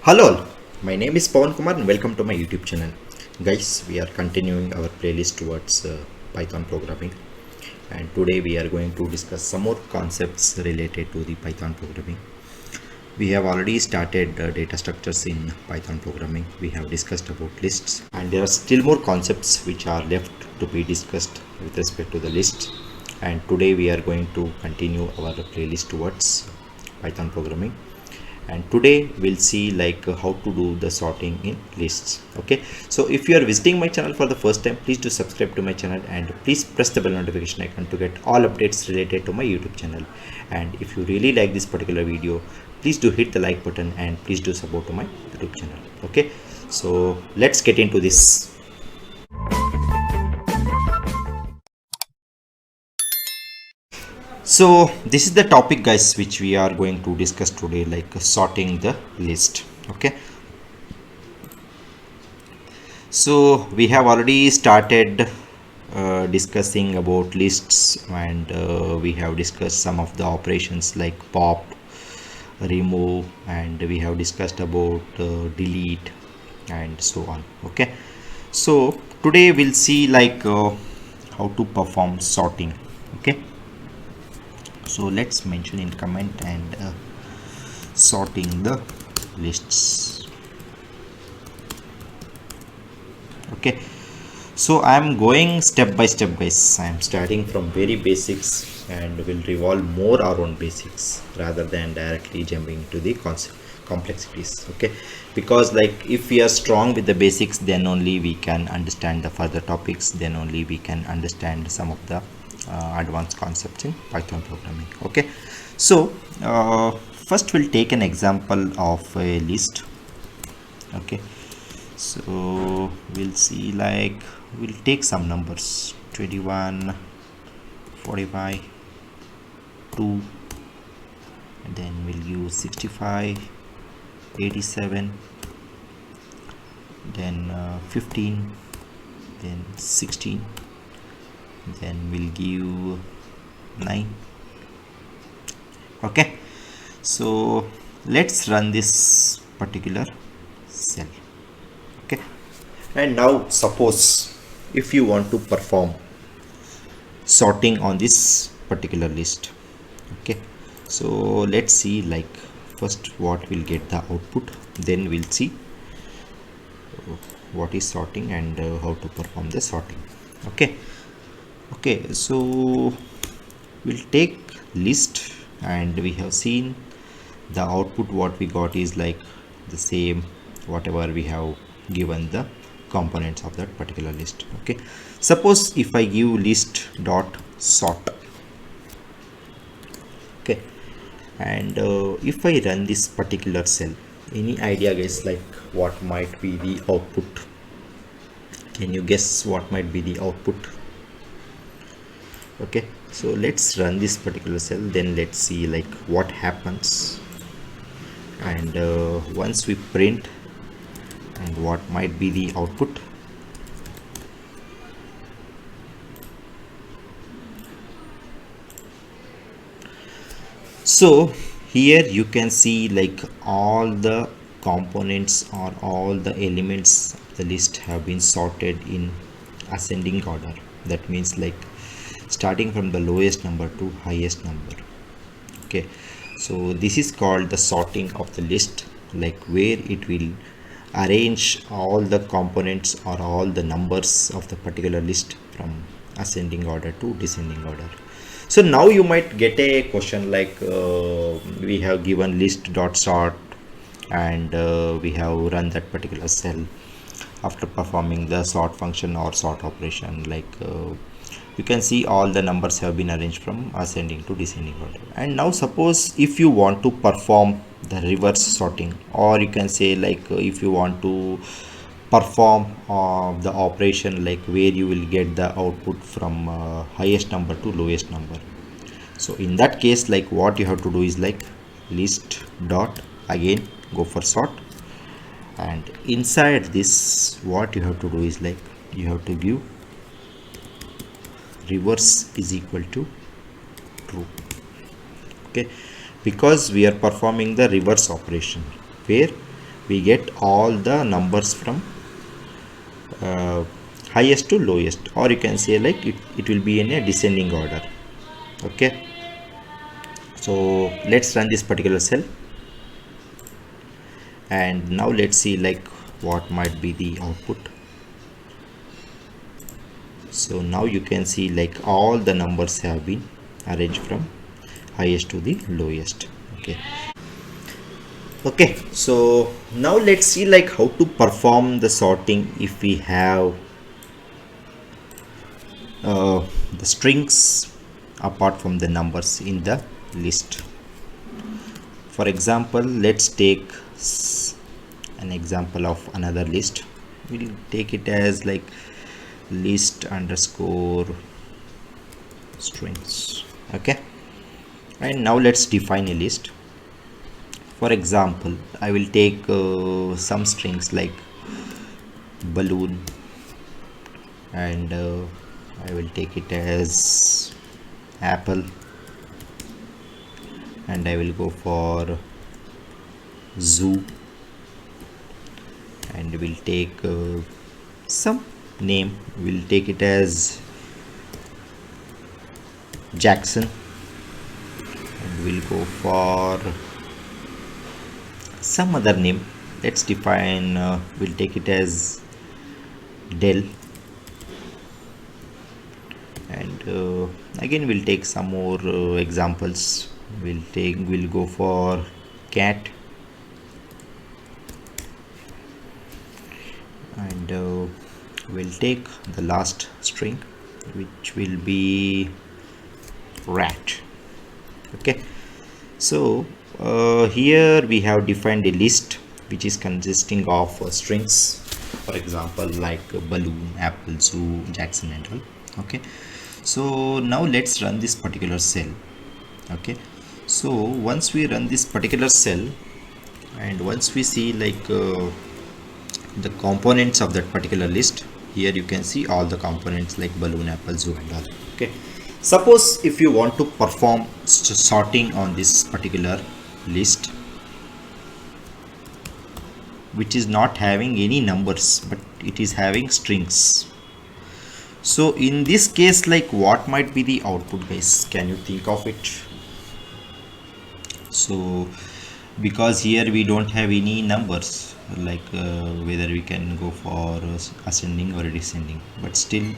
Hello, all. My name is Pavan Kumar and welcome to my YouTube channel. Guys, we are continuing our playlist towards Python programming, and today we are going to discuss some more concepts related to the Python programming. We have already started data structures in Python programming. We have discussed about lists, and there are still more concepts which are left to be discussed with respect to the lists. And today we are going to continue our playlist towards Python programming, and today we'll see how to do the sorting in lists. Okay, so if you are visiting my channel for the first time, please do subscribe to my channel and please press the bell notification icon to get all updates related to my YouTube channel. And if you really like this particular video, please do hit the like button and please do support to my YouTube channel. Okay, so let's get into this. So this is the topic, guys, which we are going to discuss today, like sorting the list. Okay, so we have already started discussing about lists, and we have discussed some of the operations like pop, remove, and we have discussed about delete and so on. Okay, so today we'll see how to perform sorting. Okay, so let's mention in comment and sorting the lists. Okay, so I'm going step by step, guys. I'm starting from very basics and will revolve more around basics rather than directly jumping into the complexities. Okay, because if we are strong with the basics, then only we can understand the further topics, then only we can understand some of the advanced concepts in Python programming. Okay, so first we'll take an example of a list. Okay, so we'll see, we'll take some numbers 21, 45, 2, and then we'll use 65, 87, then 15, then 16, then we'll give 9. Okay, so let's run this particular cell. Okay, and now suppose if you want to perform sorting on this particular list. Okay, so let's see, first what will get the output, then we'll see what is sorting and how to perform the sorting. Okay, so we'll take list, and we have seen the output. What we got is the same whatever we have given the components of that particular list. Okay, suppose if I give list dot sort. Okay, and if I run this particular cell, any idea, guys, what might be the output? Can you guess what might be the output? Okay, so let's run this particular cell, then let's see what happens. And once we print, and what might be the output? So here you can see all the components or all the elements of the list have been sorted in ascending order. That means starting from the lowest number to highest number. Okay, so this is called the sorting of the list, where it will arrange all the components or all the numbers of the particular list from ascending order to descending order. So now you might get a question we have given list dot sort, and we have run that particular cell. After performing the sort function or sort operation, you can see all the numbers have been arranged from ascending to descending order. And now suppose if you want to perform the reverse sorting, or you can say if you want to perform the operation where you will get the output from highest number to lowest number. So in that case, what you have to do is list dot, again go for sort, and inside this what you have to do is you have to give reverse is equal to true. Okay, because we are performing the reverse operation where we get all the numbers from uh, highest to lowest, or you can say like it will be in a descending order. Okay, so let's run this particular cell, and now let's see like what might be the output. So now you can see like all the numbers have been arranged from highest to the lowest. Okay, so now let's see like how to perform the sorting if we have the strings apart from the numbers in the list. For example, let's take an example of another list. We'll take it as like list underscore strings. Okay, and now let's define a list. For example, I will take some strings like balloon, and I will take it as apple, and I will go for zoo, and we'll take some name, we'll take it as Jackson, and we'll go for some other name. Let's define we'll take it as Dell, and again we'll take some more examples. We'll go for cat, and we'll take the last string, which will be rat. Okay, so here we have defined a list which is consisting of strings, for example like balloon, apple, zoo, Jackson, and all. Okay, so now let's run this particular cell. Okay, so once we run this particular cell, and once we see like the components of that particular list, here you can see all the components like balloon, apple, zoo, and all. Okay, suppose if you want to perform sorting on this particular list which is not having any numbers but it is having strings, so in this case like what might be the output, guys? Can you think of it? So because here we don't have any numbers, like whether we can go for ascending or descending, but still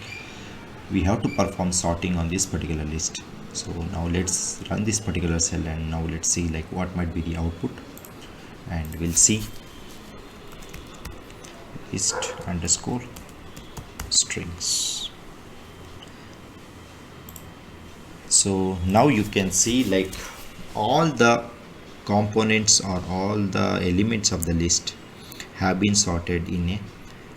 we have to perform sorting on this particular list. So now let's run this particular cell, and now let's see like what might be the output, and we'll see list underscore strings. So now you can see like all the components or all the elements of the list have been sorted in a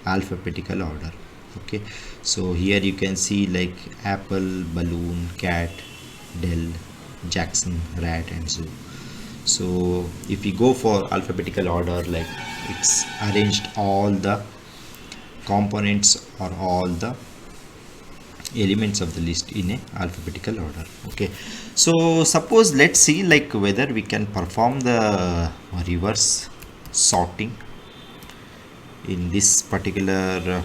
alphabetical order. Okay, so here you can see like apple, balloon, cat, Dell, Jackson, rat, and zoo. So if we go for alphabetical order, like it's arranged all the components or all the elements of the list in a alphabetical order. Okay, so suppose let's see like whether we can perform the reverse sorting in this particular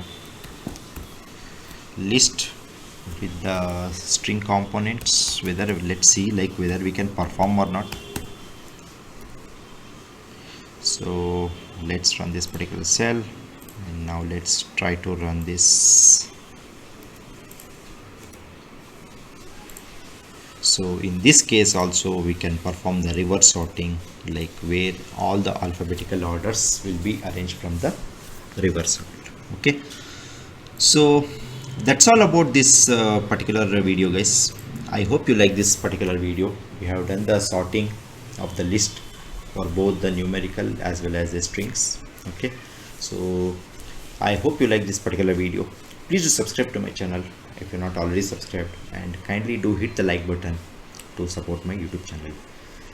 list with the string components, whether let's see like whether we can perform or not. So let's run this particular cell, and now let's try to run this. So in this case also we can perform the reverse sorting, like where all the alphabetical orders will be arranged from the reverse order. Okay, so that's all about this particular video, guys. I hope you like this particular video. We have done the sorting of the list for both the numerical as well as the strings. Okay, so I hope you like this particular video. Please do subscribe to my channel if you're not already subscribed, and kindly do hit the like button to support my YouTube channel.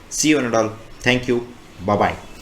See you and all. Thank you. Bye bye.